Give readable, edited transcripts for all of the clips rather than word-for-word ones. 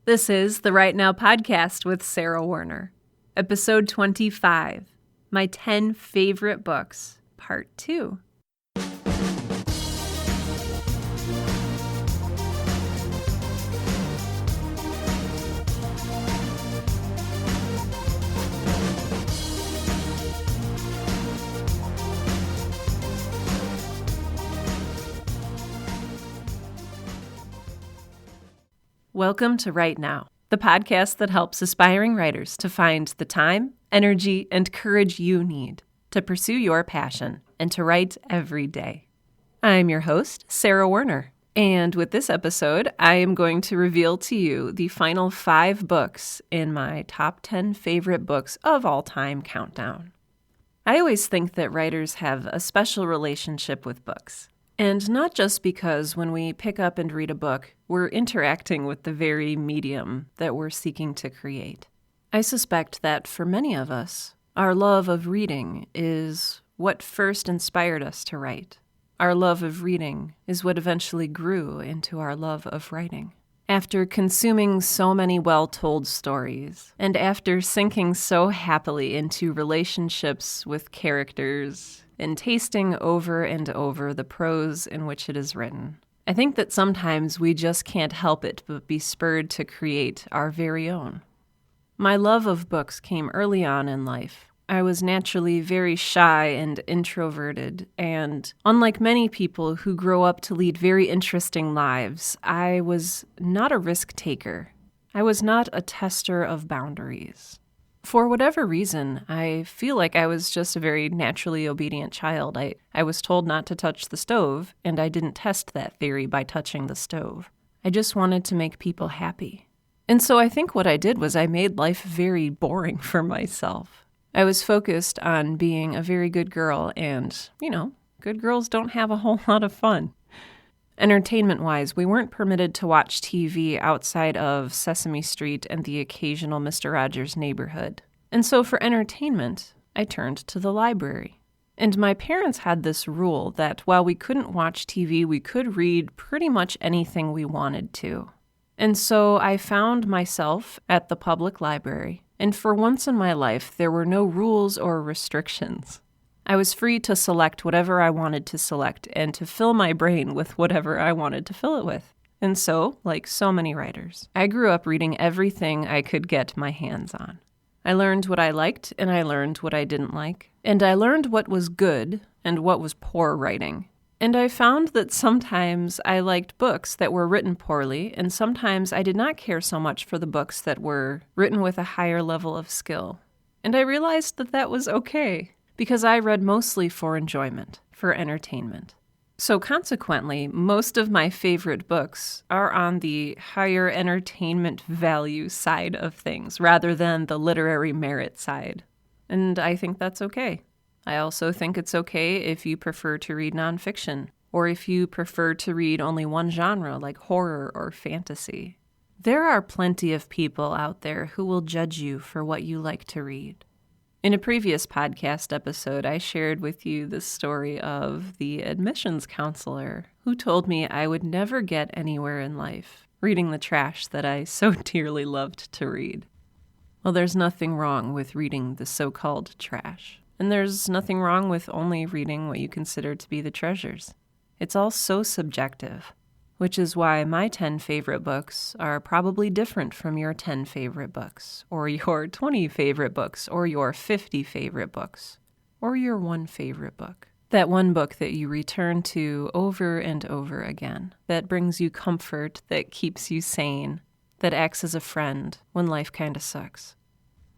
This is the Right Now podcast with Sarah Warner, episode 25, My 10 Favorite Books, part 2. Welcome to Right Now, the podcast that helps aspiring writers to find the time, energy, and courage you need to pursue your passion and to write every day. I'm your host, Sarah Warner, and with this episode, I am going to reveal to you the final 5 books in my top 10 favorite books of all time countdown. I always think that writers have a special relationship with books. And not just because when we pick up and read a book, we're interacting with the very medium that we're seeking to create. I suspect that for many of us, our love of reading is what first inspired us to write. Our love of reading is what eventually grew into our love of writing. After consuming so many well-told stories, and after sinking so happily into relationships with characters, and tasting over and over the prose in which it is written, I think that sometimes we just can't help it but be spurred to create our very own. My love of books came early on in life. I was naturally very shy and introverted, and unlike many people who grow up to lead very interesting lives, I was not a risk taker. I was not a tester of boundaries. For whatever reason, I feel like I was just a very naturally obedient child. I was told not to touch the stove, and I didn't test that theory by touching the stove. I just wanted to make people happy. And so I think what I did was I made life very boring for myself. I was focused on being a very good girl, and, good girls don't have a whole lot of fun. Entertainment-wise, we weren't permitted to watch TV outside of Sesame Street and the occasional Mr. Rogers' Neighborhood. And so for entertainment, I turned to the library. And my parents had this rule that while we couldn't watch TV, we could read pretty much anything we wanted to. And so I found myself at the public library, and for once in my life, there were no rules or restrictions. I was free to select whatever I wanted to select and to fill my brain with whatever I wanted to fill it with. And so, like so many writers, I grew up reading everything I could get my hands on. I learned what I liked and I learned what I didn't like. And I learned what was good and what was poor writing. And I found that sometimes I liked books that were written poorly, and sometimes I did not care so much for the books that were written with a higher level of skill. And I realized that that was okay, because I read mostly for enjoyment, for entertainment. So consequently, most of my favorite books are on the higher entertainment value side of things, rather than the literary merit side. And I think that's okay. I also think it's okay if you prefer to read nonfiction, or if you prefer to read only one genre like horror or fantasy. There are plenty of people out there who will judge you for what you like to read. In a previous podcast episode, I shared with you the story of the admissions counselor who told me I would never get anywhere in life reading the trash that I so dearly loved to read. Well, there's nothing wrong with reading the so-called trash, and there's nothing wrong with only reading what you consider to be the treasures. It's all so subjective, which is why my 10 favorite books are probably different from your 10 favorite books, or your 20 favorite books, or your 50 favorite books, or your one favorite book. That one book that you return to over and over again, that brings you comfort, that keeps you sane, that acts as a friend when life kinda sucks.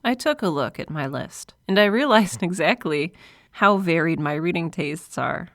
I took a look at my list, and I realized exactly how varied my reading tastes are.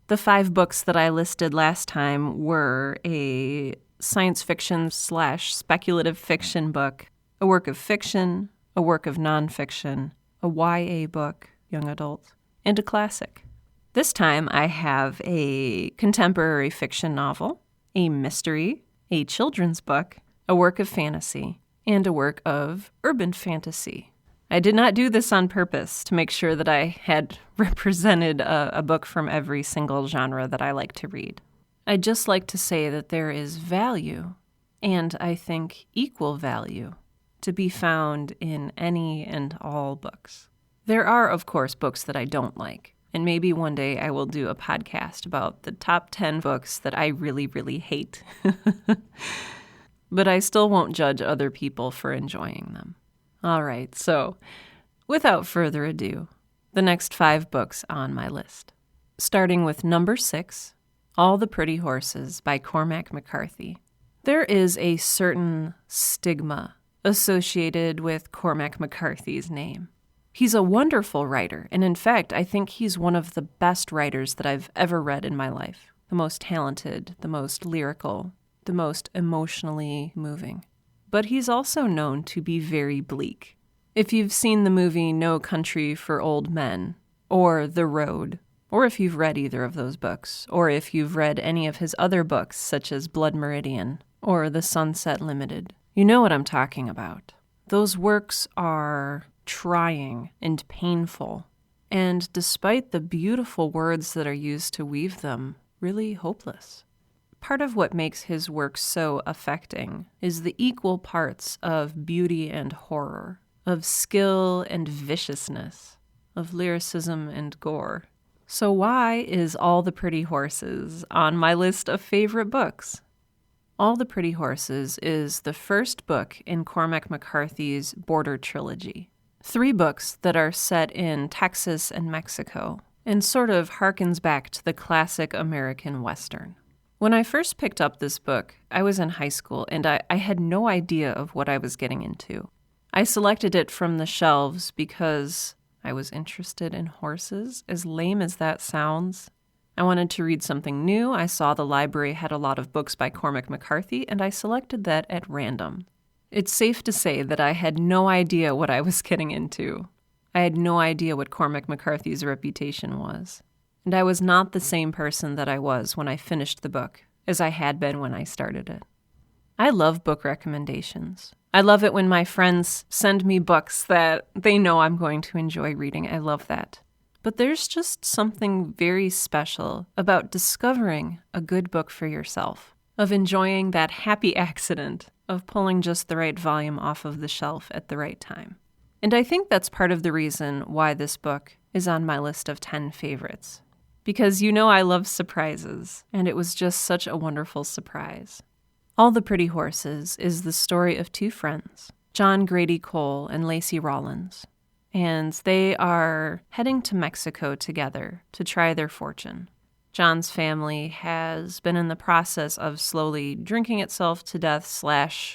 The 5 books that I listed last time were a science fiction / speculative fiction book, a work of fiction, a work of nonfiction, a YA book, young adult, and a classic. This time I have a contemporary fiction novel, a mystery, a children's book, a work of fantasy, and a work of urban fantasy. I did not do this on purpose to make sure that I had represented a book from every single genre that I like to read. I'd just like to say that there is value and I think equal value to be found in any and all books. There are, of course, books that I don't like, and maybe one day I will do a podcast about the top 10 books that I really, really hate. But I still won't judge other people for enjoying them. All right, so without further ado, the next 5 books on my list. Starting with number 6, All the Pretty Horses by Cormac McCarthy. There is a certain stigma associated with Cormac McCarthy's name. He's a wonderful writer, and in fact, I think he's one of the best writers that I've ever read in my life. The most talented, the most lyrical, the most emotionally moving. But he's also known to be very bleak. If you've seen the movie No Country for Old Men, or The Road, or if you've read either of those books, or if you've read any of his other books such as Blood Meridian or The Sunset Limited, you know what I'm talking about. Those works are trying and painful, and despite the beautiful words that are used to weave them, really hopeless. Part of what makes his work so affecting is the equal parts of beauty and horror, of skill and viciousness, of lyricism and gore. So why is All the Pretty Horses on my list of favorite books? All the Pretty Horses is the first book in Cormac McCarthy's Border Trilogy. 3 books that are set in Texas and Mexico, and sort of harkens back to the classic American Western. When I first picked up this book, I was in high school, and I had no idea of what I was getting into. I selected it from the shelves because I was interested in horses, as lame as that sounds. I wanted to read something new. I saw the library had a lot of books by Cormac McCarthy, and I selected that at random. It's safe to say that I had no idea what I was getting into. I had no idea what Cormac McCarthy's reputation was. And I was not the same person that I was when I finished the book as I had been when I started it. I love book recommendations. I love it when my friends send me books that they know I'm going to enjoy reading. I love that. But there's just something very special about discovering a good book for yourself, of enjoying that happy accident of pulling just the right volume off of the shelf at the right time. And I think that's part of the reason why this book is on my list of 10 favorites. Because you know I love surprises, and it was just such a wonderful surprise. All the Pretty Horses is the story of 2 friends, John Grady Cole and Lacey Rawlins, and they are heading to Mexico together to try their fortune. John's family has been in the process of slowly drinking itself to death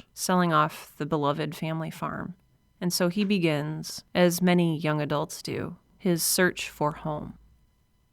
/ selling off the beloved family farm, and so he begins, as many young adults do, his search for home.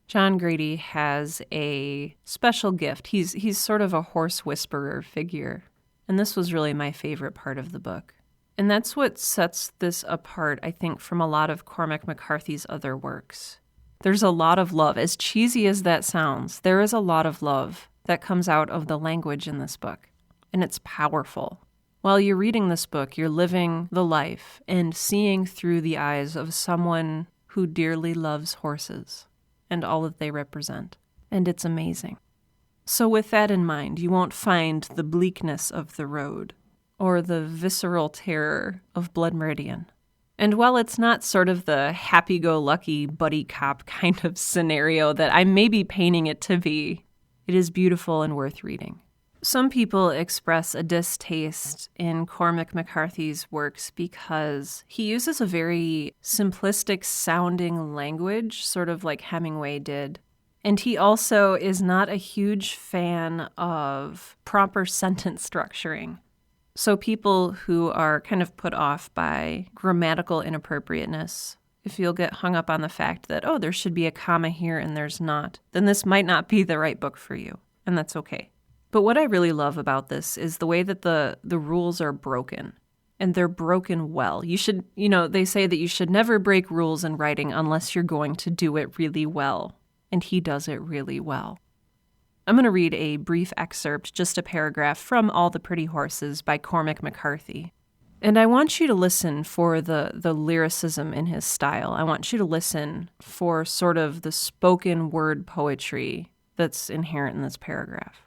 John Grady has a special gift. He's sort of a horse whisperer figure, and this was really my favorite part of the book. And that's what sets this apart, I think, from a lot of Cormac McCarthy's other works. There's a lot of love. As cheesy as that sounds, there is a lot of love that comes out of the language in this book, and it's powerful. While you're reading this book, you're living the life and seeing through the eyes of someone who dearly loves horses and all that they represent, and it's amazing. So with that in mind, you won't find the bleakness of The Road or the visceral terror of Blood Meridian. And while it's not sort of the happy-go-lucky buddy cop kind of scenario that I may be painting it to be, it is beautiful and worth reading. Some people express a distaste in Cormac McCarthy's works because he uses a very simplistic sounding language, sort of like Hemingway did. And he also is not a huge fan of proper sentence structuring. So people who are kind of put off by grammatical inappropriateness, if you'll get hung up on the fact that, oh, there should be a comma here and there's not, then this might not be the right book for you, and that's okay. But what I really love about this is the way that the rules are broken, and they're broken well. You should, they say that you should never break rules in writing unless you're going to do it really well, and he does it really well. I'm going to read a brief excerpt, just a paragraph, from All the Pretty Horses by Cormac McCarthy. And I want you to listen for the lyricism in his style. I want you to listen for sort of the spoken word poetry that's inherent in this paragraph.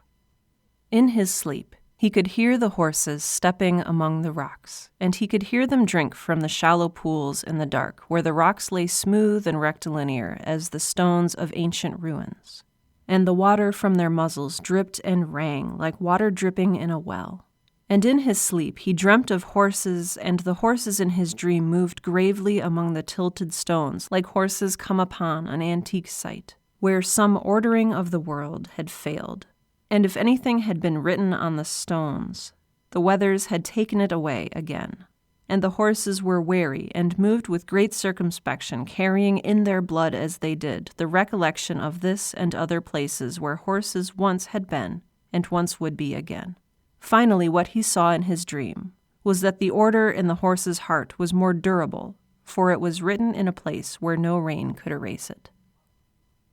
In his sleep, He could hear the horses stepping among the rocks, and he could hear them drink from the shallow pools in the dark, where the rocks lay smooth and rectilinear as the stones of ancient ruins. And the water from their muzzles dripped and rang like water dripping in a well. And in his sleep he dreamt of horses, and the horses in his dream moved gravely among the tilted stones like horses come upon an antique site, where some ordering of the world had failed. And if anything had been written on the stones, the weathers had taken it away again. And the horses were wary and moved with great circumspection, carrying in their blood as they did the recollection of this and other places where horses once had been and once would be again. Finally, what he saw in his dream was that the order in the horse's heart was more durable, for it was written in a place where no rain could erase it.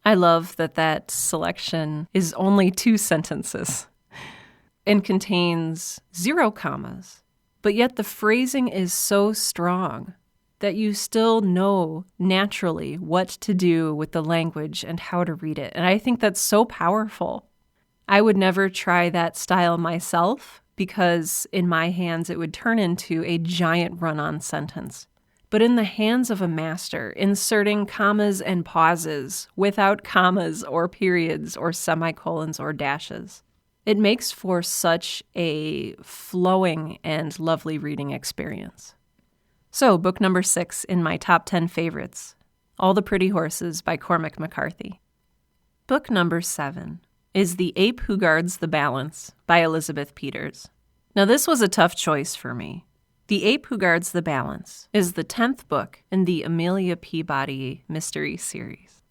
I love that selection is only 2 sentences and contains 0 commas, but yet the phrasing is so strong that you still know naturally what to do with the language and how to read it. And I think that's so powerful. I would never try that style myself because in my hands it would turn into a giant run-on sentence. But in the hands of a master, inserting commas and pauses without commas or periods or semicolons or dashes, it makes for such a flowing and lovely reading experience. So, book number 6 in my top 10 favorites, All the Pretty Horses by Cormac McCarthy. Book number 7 is The Ape Who Guards the Balance by Elizabeth Peters. Now, this was a tough choice for me. The Ape Who Guards the Balance is the 10th book in the Amelia Peabody mystery series.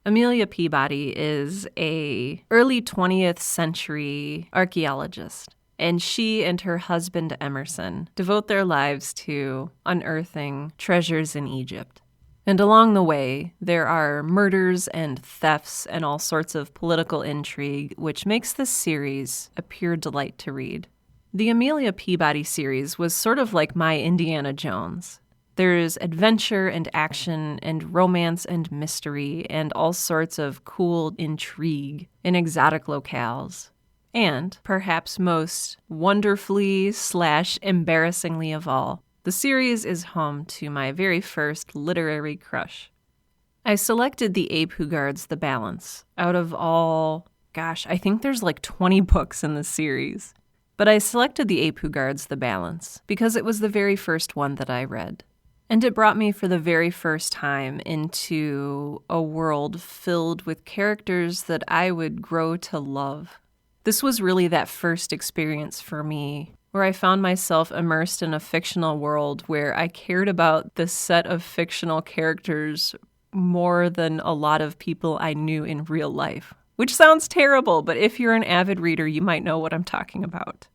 Amelia Peabody is a early 20th century archaeologist, and she and her husband Emerson devote their lives to unearthing treasures in Egypt. And along the way, there are murders and thefts and all sorts of political intrigue, which makes this series a pure delight to read. The Amelia Peabody series was sort of like my Indiana Jones. There's adventure and action and romance and mystery and all sorts of cool intrigue in exotic locales. And, perhaps most wonderfully/embarrassingly of all, the series is home to my very first literary crush. I selected The Ape Who Guards the Balance out of all, I think there's like 20 books in the series. But I selected The Ape Who Guards the Balance because it was the very first one that I read. And it brought me for the very first time into a world filled with characters that I would grow to love. This was really that first experience for me where I found myself immersed in a fictional world where I cared about the set of fictional characters more than a lot of people I knew in real life. Which sounds terrible, but if you're an avid reader, you might know what I'm talking about.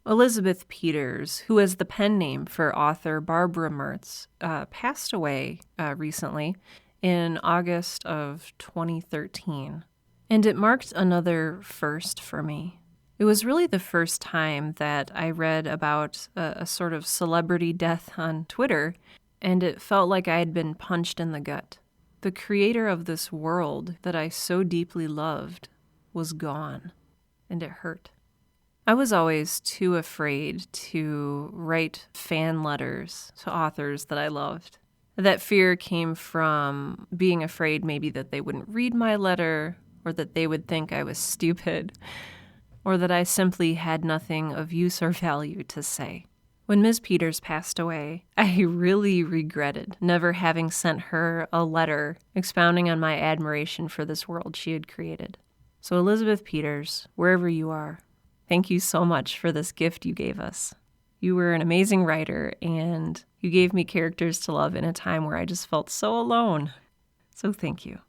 Elizabeth Peters, who is the pen name for author Barbara Mertz, passed away recently in August of 2013. And it marked another first for me. It was really the first time that I read about a sort of celebrity death on Twitter, and it felt like I had been punched in the gut. The creator of this world that I so deeply loved was gone, and it hurt. I was always too afraid to write fan letters to authors that I loved. That fear came from being afraid maybe that they wouldn't read my letter, or that they would think I was stupid, or that I simply had nothing of use or value to say. When Ms. Peters passed away, I really regretted never having sent her a letter expounding on my admiration for this world she had created. So Elizabeth Peters, wherever you are, thank you so much for this gift you gave us. You were an amazing writer, and you gave me characters to love in a time where I just felt so alone. So thank you.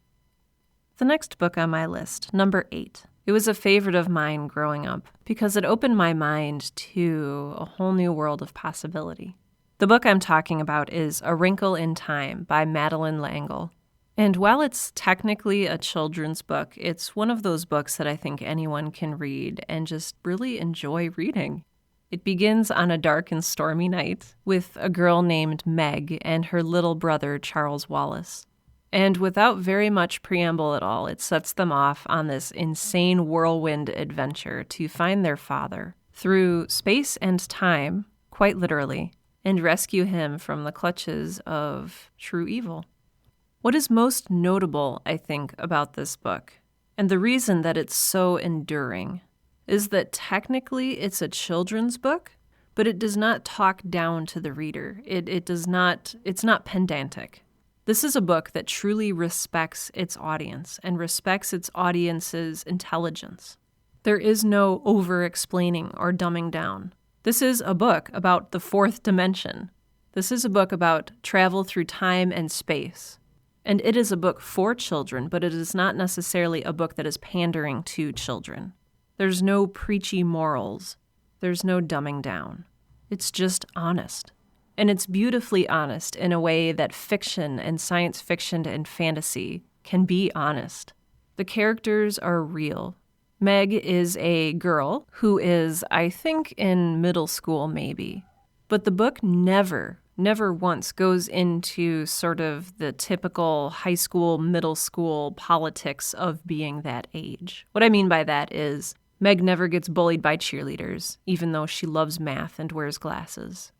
The next book on my list, number 8. It was a favorite of mine growing up because it opened my mind to a whole new world of possibility. The book I'm talking about is A Wrinkle in Time by Madeleine L'Engle. And while it's technically a children's book, it's one of those books that I think anyone can read and just really enjoy reading. It begins on a dark and stormy night with a girl named Meg and her little brother, Charles Wallace. And without very much preamble at all, it sets them off on this insane whirlwind adventure to find their father through space and time, quite literally, and rescue him from the clutches of true evil. What is most notable, I think, about this book, and the reason that it's so enduring, is that technically it's a children's book, but it does not talk down to the reader. It's not pedantic. This is a book that truly respects its audience and respects its audience's intelligence. There is no over-explaining or dumbing down. This is a book about the fourth dimension. This is a book about travel through time and space. And it is a book for children, but it is not necessarily a book that is pandering to children. There's no preachy morals. There's no dumbing down. It's just honest. And it's beautifully honest in a way that fiction and science fiction and fantasy can be honest. The characters are real. Meg is a girl who is, I think, in middle school maybe. But the book never once goes into sort of the typical high school, middle school politics of being that age. What I mean by that is Meg never gets bullied by cheerleaders, even though she loves math and wears glasses.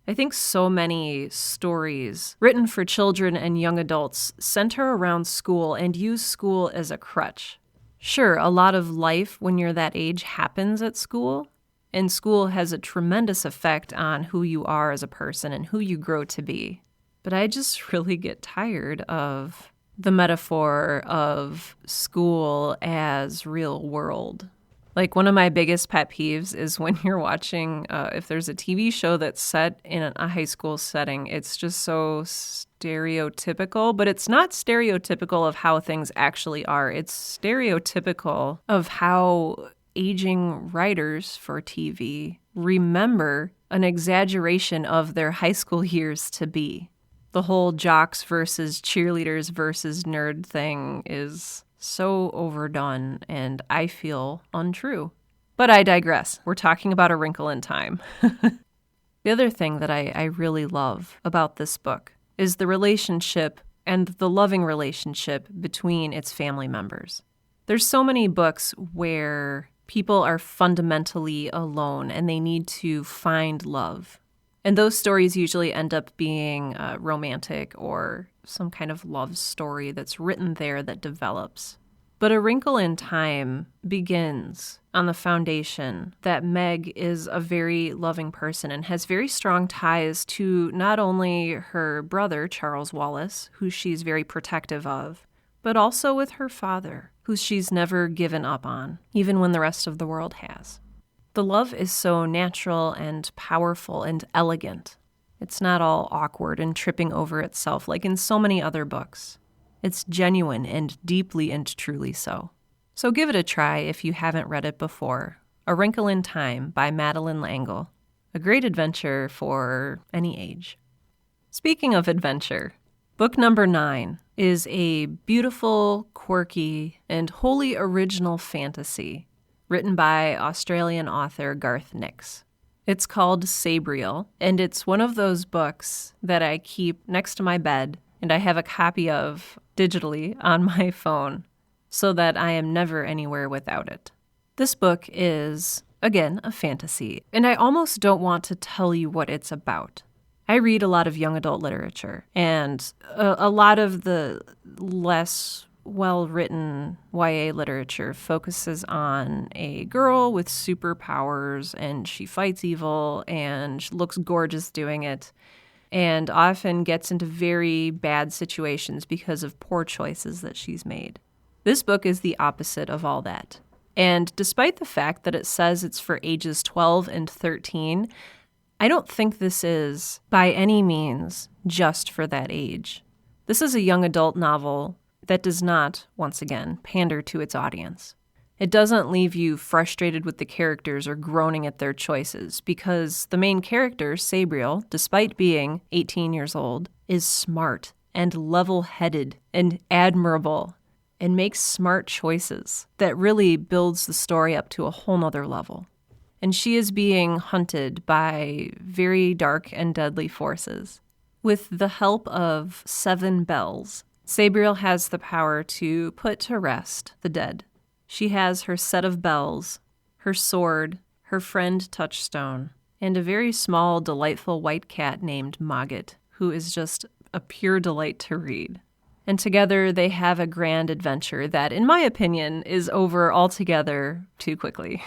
I think so many stories written for children and young adults center around school and use school as a crutch. Sure, a lot of life when you're that age happens at school, and school has a tremendous effect on who you are as a person and who you grow to be. But I just really get tired of the metaphor of school as real world. Like, one of my biggest pet peeves is when you're watching, if there's a TV show that's set in a high school setting, it's just so stereotypical, but it's not stereotypical of how things actually are. It's stereotypical of how aging writers for TV remember an exaggeration of their high school years to be. The whole jocks versus cheerleaders versus nerd thing is so overdone, and I feel untrue. But I digress. We're talking about A Wrinkle in Time. The other thing that I really love about this book is the relationship and the loving relationship between its family members. There's so many books where people are fundamentally alone and they need to find love. And those stories usually end up being romantic or some kind of love story that's written there that develops. But A Wrinkle in Time begins on the foundation that Meg is a very loving person and has very strong ties to not only her brother, Charles Wallace, who she's very protective of, but also with her father, who she's never given up on, even when the rest of the world has. The love is so natural and powerful and elegant. It's not all awkward and tripping over itself like in so many other books. It's genuine and deeply and truly so. So give it a try if you haven't read it before. A Wrinkle in Time by Madeleine L'Engle. A great adventure for any age. Speaking of adventure, book number 9 is a beautiful, quirky, and wholly original fantasy written by Australian author Garth Nix. It's called Sabriel, and it's one of those books that I keep next to my bed, and I have a copy of digitally on my phone so that I am never anywhere without it. This book is, again, a fantasy, and I almost don't want to tell you what it's about. I read a lot of young adult literature, and a lot of the less well-written YA literature focuses on a girl with superpowers, and she fights evil and looks gorgeous doing it, and often gets into very bad situations because of poor choices that she's made. This book is the opposite of all that. And despite the fact that it says it's for ages 12 and 13, I don't think this is, by any means, just for that age. This is a young adult novel that does not, once again, pander to its audience. It doesn't leave you frustrated with the characters or groaning at their choices, because the main character, Sabriel, despite being 18 years old, is smart and level-headed and admirable and makes smart choices that really builds the story up to a whole nother level. And she is being hunted by very dark and deadly forces. With the help of 7 bells, Sabriel has the power to put to rest the dead. She has her set of bells, her sword, her friend Touchstone, and a very small, delightful white cat named Mogget, who is just a pure delight to read. And together they have a grand adventure that, in my opinion, is over altogether too quickly.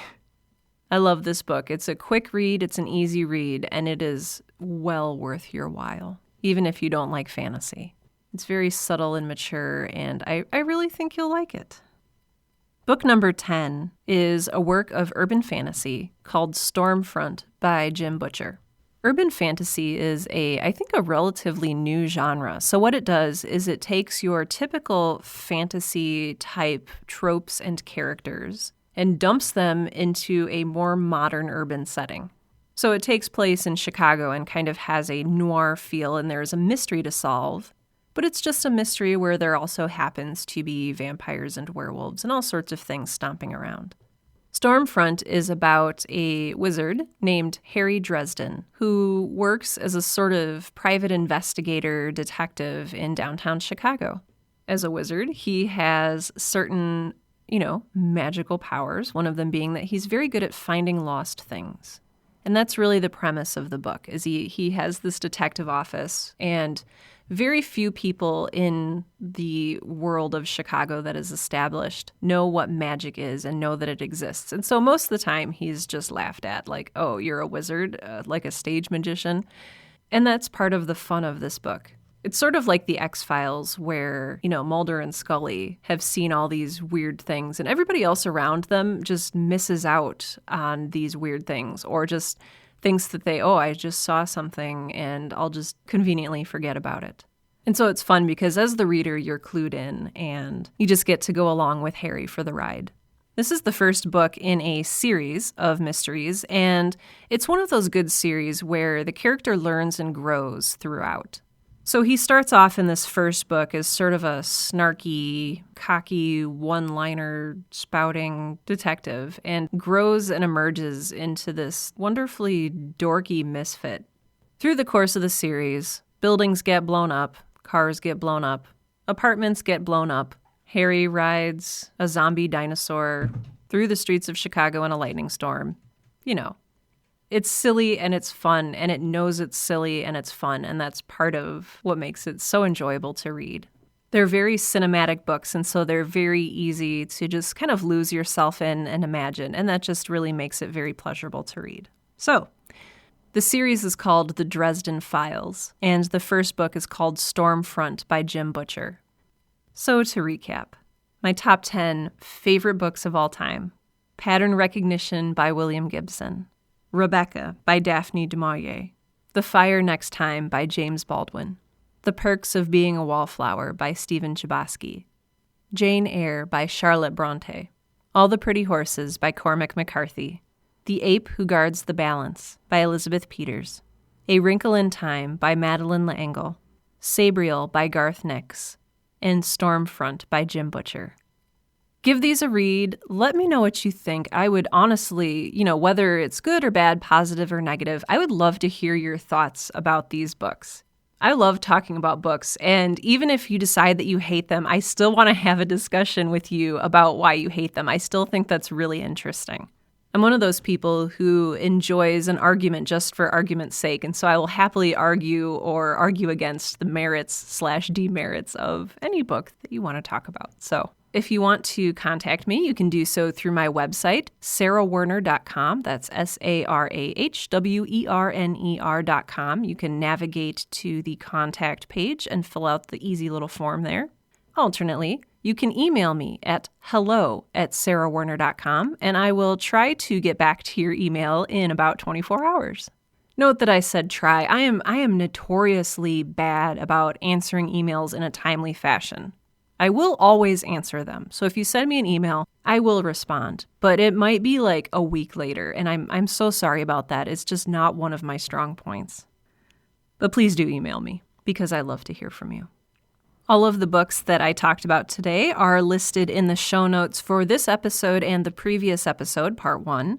I love this book. It's a quick read, it's an easy read, and it is well worth your while, even if you don't like fantasy. It's very subtle and mature, and I really think you'll like it. Book number 10 is a work of urban fantasy called Stormfront by Jim Butcher. Urban fantasy is I think a relatively new genre. So what it does is it takes your typical fantasy type tropes and characters and dumps them into a more modern urban setting. So it takes place in Chicago and kind of has a noir feel, and there's a mystery to solve. But it's just a mystery where there also happens to be vampires and werewolves and all sorts of things stomping around. Stormfront is about a wizard named Harry Dresden, who works as a sort of private investigator detective in downtown Chicago. As a wizard, he has certain, magical powers, one of them being that he's very good at finding lost things. And that's really the premise of the book, is he has this detective office, and very few people in the world of Chicago that is established know what magic is and know that it exists. And so most of the time he's just laughed at, like, oh, you're a wizard, like a stage magician. And that's part of the fun of this book. It's sort of like the X-Files where, Mulder and Scully have seen all these weird things and everybody else around them just misses out on these weird things or just thinks that I just saw something and I'll just conveniently forget about it. And so it's fun because as the reader, you're clued in and you just get to go along with Harry for the ride. This is the first book in a series of mysteries, and it's one of those good series where the character learns and grows throughout. So he starts off in this first book as sort of a snarky, cocky, one-liner spouting detective and grows and emerges into this wonderfully dorky misfit. Through the course of the series, buildings get blown up, cars get blown up, apartments get blown up, Harry rides a zombie dinosaur through the streets of Chicago in a lightning storm. It's silly and it's fun, and it knows it's silly and it's fun, and that's part of what makes it so enjoyable to read. They're very cinematic books, and so they're very easy to just kind of lose yourself in and imagine, and that just really makes it very pleasurable to read. So, the series is called The Dresden Files, and the first book is called Stormfront by Jim Butcher. So, to recap, my top 10 favorite books of all time: Pattern Recognition by William Gibson, Rebecca by Daphne du Maurier, The Fire Next Time by James Baldwin, The Perks of Being a Wallflower by Stephen Chbosky, Jane Eyre by Charlotte Bronte, All the Pretty Horses by Cormac McCarthy, The Ape Who Guards the Balance by Elizabeth Peters, A Wrinkle in Time by Madeleine L'Engle, Sabriel by Garth Nix, and Stormfront by Jim Butcher. Give these a read. Let me know what you think. I would honestly, whether it's good or bad, positive or negative, I would love to hear your thoughts about these books. I love talking about books, and even if you decide that you hate them, I still want to have a discussion with you about why you hate them. I still think that's really interesting. I'm one of those people who enjoys an argument just for argument's sake, and so I will happily argue or argue against the merits/demerits of any book that you want to talk about. So if you want to contact me, you can do so through my website, sarahwerner.com. That's sarahwerner.com. You can navigate to the contact page and fill out the easy little form there. Alternately, you can email me at hello@sarahwerner.com, and I will try to get back to your email in about 24 hours. Note that I said try. I am notoriously bad about answering emails in a timely fashion. I will always answer them. So if you send me an email, I will respond. But it might be like a week later, and I'm so sorry about that. It's just not one of my strong points. But please do email me, because I love to hear from you. All of the books that I talked about today are listed in the show notes for this episode and the previous episode, part 1.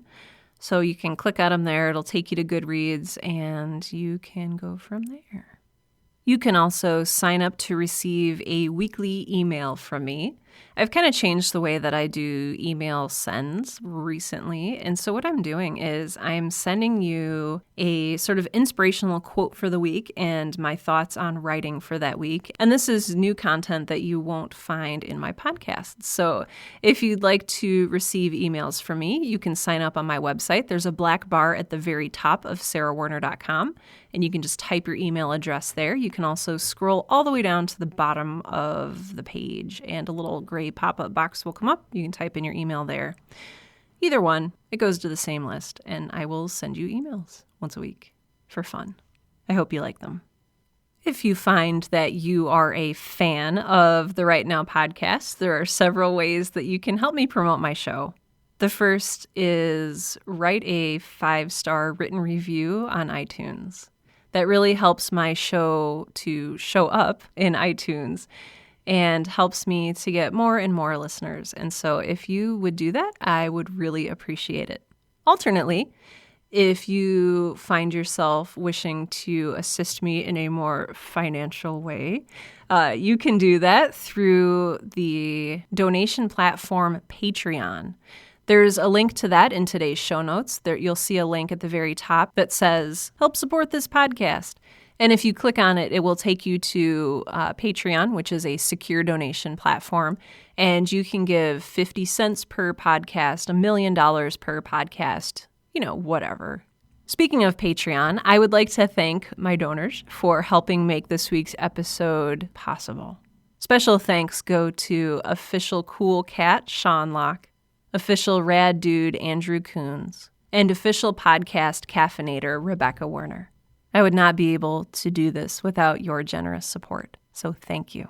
So you can click on them there. It'll take you to Goodreads, and you can go from there. You can also sign up to receive a weekly email from me. I've kind of changed the way that I do email sends recently. And so what I'm doing is I'm sending you a sort of inspirational quote for the week and my thoughts on writing for that week. And this is new content that you won't find in my podcast. So if you'd like to receive emails from me, you can sign up on my website. There's a black bar at the very top of sarahwerner.com, and you can just type your email address there. You can also scroll all the way down to the bottom of the page, and a little gray pop-up box will come up. You can type in your email there. Either one, it goes to the same list, and I will send you emails once a week for fun. I hope you like them. If you find that you are a fan of the Right Now podcast, there are several ways that you can help me promote my show. The first is write a 5-star written review on iTunes. That really helps my show to show up in iTunes and helps me to get more and more listeners. And so if you would do that, I would really appreciate it. Alternately, if you find yourself wishing to assist me in a more financial way, you can do that through the donation platform Patreon. There's a link to that in today's show notes. There, you'll see a link at the very top that says, help support this podcast. And if you click on it, it will take you to Patreon, which is a secure donation platform. And you can give 50 cents per podcast, $1 million per podcast, whatever. Speaking of Patreon, I would like to thank my donors for helping make this week's episode possible. Special thanks go to Official Cool Cat Sean Locke, Official Rad Dude Andrew Coons, and Official Podcast Caffeinator Rebecca Werner. I would not be able to do this without your generous support, so thank you.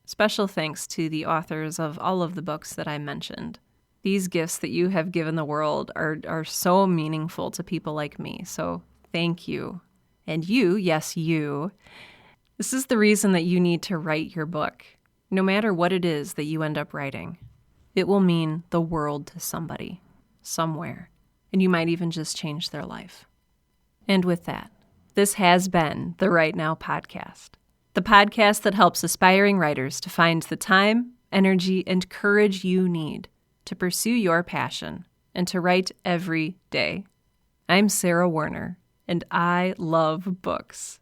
Special thanks to the authors of all of the books that I mentioned. These gifts that you have given the world are so meaningful to people like me, so thank you. And you, yes, you. This is the reason that you need to write your book, no matter what it is that you end up writing. It will mean the world to somebody, somewhere, and you might even just change their life. And with that, this has been the Right Now podcast, the podcast that helps aspiring writers to find the time, energy, and courage you need to pursue your passion and to write every day. I'm Sarah Werner, and I love books.